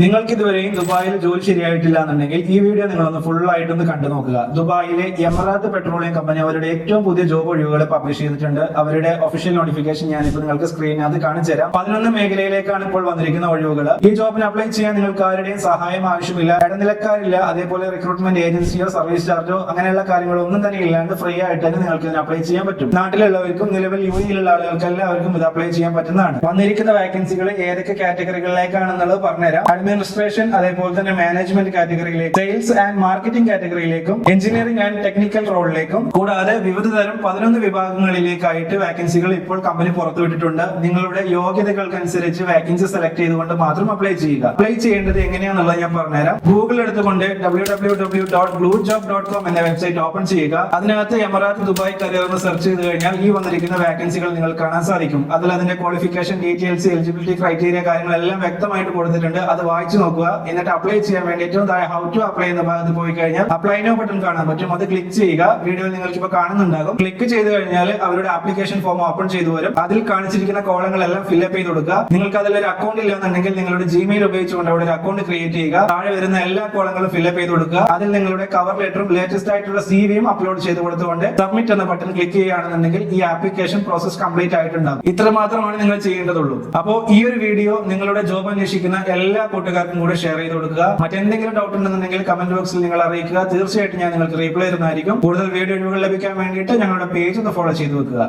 നിങ്ങൾക്ക് ഇതുവരെയും ദുബായിൽ ജോലി ശരിയായിട്ടില്ല എന്നുണ്ടെങ്കിൽ ഈ വീഡിയോ നിങ്ങളൊന്ന് ഫുൾ ആയിട്ടൊന്ന് കണ്ടു നോക്കുക. ദുബായിലെ എമറാത്ത് പെട്രോളിയം കമ്പനി അവരുടെ ഏറ്റവും പുതിയ ജോബ് ഒഴിവുകൾ പബ്ലിഷ് ചെയ്തിട്ടുണ്ട്. അവരുടെ ഒഫീഷ്യൽ നോട്ടിഫിക്കേഷൻ ഞാനിപ്പോൾ നിങ്ങൾക്ക് സ്ക്രീനിനകത്ത് കാണിച്ചു തരാം. 11 മേഖലയിലേക്കാണ് ഇപ്പോൾ വന്നിരിക്കുന്ന ഒഴിവുകൾ. ഈ ജോബിന് അപ്ലൈ ചെയ്യാൻ നിങ്ങൾക്ക് ആരുടെയും സഹായം ആവശ്യമില്ല, ഇടനിലക്കാരില്ല, അതേപോലെ റിക്രൂട്ട്മെന്റ് ഏജൻസിയോ സർവീസ് ചാർജോ അങ്ങനെയുള്ള കാര്യങ്ങളോ ഒന്നും തന്നെ ഇല്ലാണ്ട് ഫ്രീ ആയിട്ട് തന്നെ നിങ്ങൾക്ക് ഇതിന് അപ്ലൈ ചെയ്യാൻ പറ്റും. നാട്ടിലുള്ളവർക്കും നിലവിൽ യുഎഇയിലുള്ള ആളുകൾക്ക് എല്ലാവർക്കും ഇത് അപ്ലൈ ചെയ്യാൻ പറ്റുന്നതാണ്. വന്നിരിക്കുന്ന വാക്കൻസികൾ ഏതൊക്കെ കാറ്റഗറികളിലേക്കാണെന്നുള്ളത് പറഞ്ഞുതരാം. അഡ്മിനിസ്ട്രേഷൻ, അതേപോലെ തന്നെ മാനേജ്മെന്റ് കാറ്റഗറിയിലേക്ക്, സെയിൽസ് ആൻഡ് മാർക്കറ്റിംഗ് കാറ്റഗറിയിലേക്കും, എഞ്ചിനീയറിംഗ് ആൻഡ് ടെക്നിക്കൽ റോളിലേക്കും, കൂടാതെ വിവിധ തരം 11 വിഭാഗങ്ങളിലേക്കായിട്ട് വാക്കൻസികൾ ഇപ്പോൾ കമ്പനി പുറത്തുവിട്ടിട്ടുണ്ട്. നിങ്ങളുടെ യോഗ്യതകൾക്കനുസരിച്ച് വാക്കൻസി സെലക്ട് ചെയ്തുകൊണ്ട് മാത്രം അപ്ലൈ ചെയ്യുക. അപ്ലൈ ചെയ്യേണ്ടത് എങ്ങനെയാണെന്നുള്ളത് ഞാൻ പറഞ്ഞുതരാം. ഗൂഗിൾ എടുത്തുകൊണ്ട് www.bluejob.com എന്ന വെബ്സൈറ്റ് ഓപ്പൺ ചെയ്യുക. അതിനകത്ത് എമറാത്ത് ദുബായ് കരിയർ എന്ന് സെർച്ച് ചെയ്ത് കഴിഞ്ഞാൽ ഈ വന്നിരിക്കുന്ന വാക്കൻസികൾ നിങ്ങൾ കാണാൻ സാധിക്കും. അതിൽ അതിന്റെ ക്വാളിഫിക്കേഷൻ ഡീറ്റെയിൽസ്, എലിജിബിലിറ്റി ക്രൈറ്റീരിയ കാര്യങ്ങളെല്ലാം വ്യക്തമായിട്ട് കൊടുത്തിട്ടുണ്ട്. അത് വായിച്ചു നോക്കുക. എന്നിട്ട് അപ്ലൈ ചെയ്യാൻ വേണ്ടി ഏറ്റവും താഴെ ഹൗ ടു അപ്ലൈ എന്ന ഭാഗത്ത് പോയി കഴിഞ്ഞാൽ അപ്ലൈ നോ ബട്ടൺ കാണാൻ പറ്റും. അത് ക്ലിക്ക് ചെയ്യുക. വീഡിയോയിൽ നിങ്ങൾക്ക് ഇപ്പോൾ കാണുന്നുണ്ടാകും. ക്ലിക്ക് ചെയ്ത് കഴിഞ്ഞാൽ അവരുടെ ആപ്ലിക്കേഷൻ ഫോം ഓപ്പൺ ചെയ്തു വരും. അതിൽ കാണിച്ചിരിക്കുന്ന കോളങ്ങളെല്ലാം ഫില്ല് ചെയ്ത് കൊടുക്കുക. നിങ്ങൾക്ക് അതിലൊരു അക്കൗണ്ട് ഇല്ലെന്നുണ്ടെങ്കിൽ നിങ്ങളുടെ ജിമെയിൽ ഉപയോഗിച്ചുകൊണ്ട് അവിടെ ഒരു അക്കൗണ്ട് ക്രിയേറ്റ് ചെയ്യുക. താഴെ വരുന്ന എല്ലാ കോളങ്ങളും ഫില്ല് ചെയ്ത് കൊടുക്കുക. അതിൽ നിങ്ങളുടെ കവർ ലെറ്ററും ലേറ്റസ്റ്റ് ആയിട്ടുള്ള സിവിയും അപ്ലോഡ് ചെയ്ത് കൊടുത്തുകൊണ്ട് സബ്മിറ്റ് എന്ന ബട്ടൺ ക്ലിക്ക് ചെയ്യുകയാണെന്നുണ്ടെങ്കിൽ ഈ ആപ്ലിക്കേഷൻ പ്രോസസ് കംപ്ലീറ്റ് ആയിട്ടുണ്ടാകും. ഇത്ര മാത്രമാണ് നിങ്ങൾ ചെയ്യേണ്ടതുള്ളൂ. അപ്പോൾ ഈ ഒരു വീഡിയോ നിങ്ങളുടെ ജോബ് അന്വേഷിക്കുന്ന എല്ലാ കൂട്ടുകാർക്കും കൂടെ ഷെയർ ചെയ്ത് കൊടുക്കുക. മറ്റെന്തെങ്കിലും ഡൗട്ട് ഉണ്ടെന്നുണ്ടെങ്കിൽ കമന്റ് ബോക്സിൽ നിങ്ങൾ അറിയിക്കുക. തീർച്ചയായിട്ടും ഞാൻ നിങ്ങൾക്ക് റീപ്ലൈ തരുന്നതായിരിക്കും. കൂടുതൽ വീഡിയോ ലഭിക്കാൻ വേണ്ടിയിട്ട് ഞങ്ങളുടെ പേജ് ഒന്ന് ഫോളോ ചെയ്ത് വെക്കുക.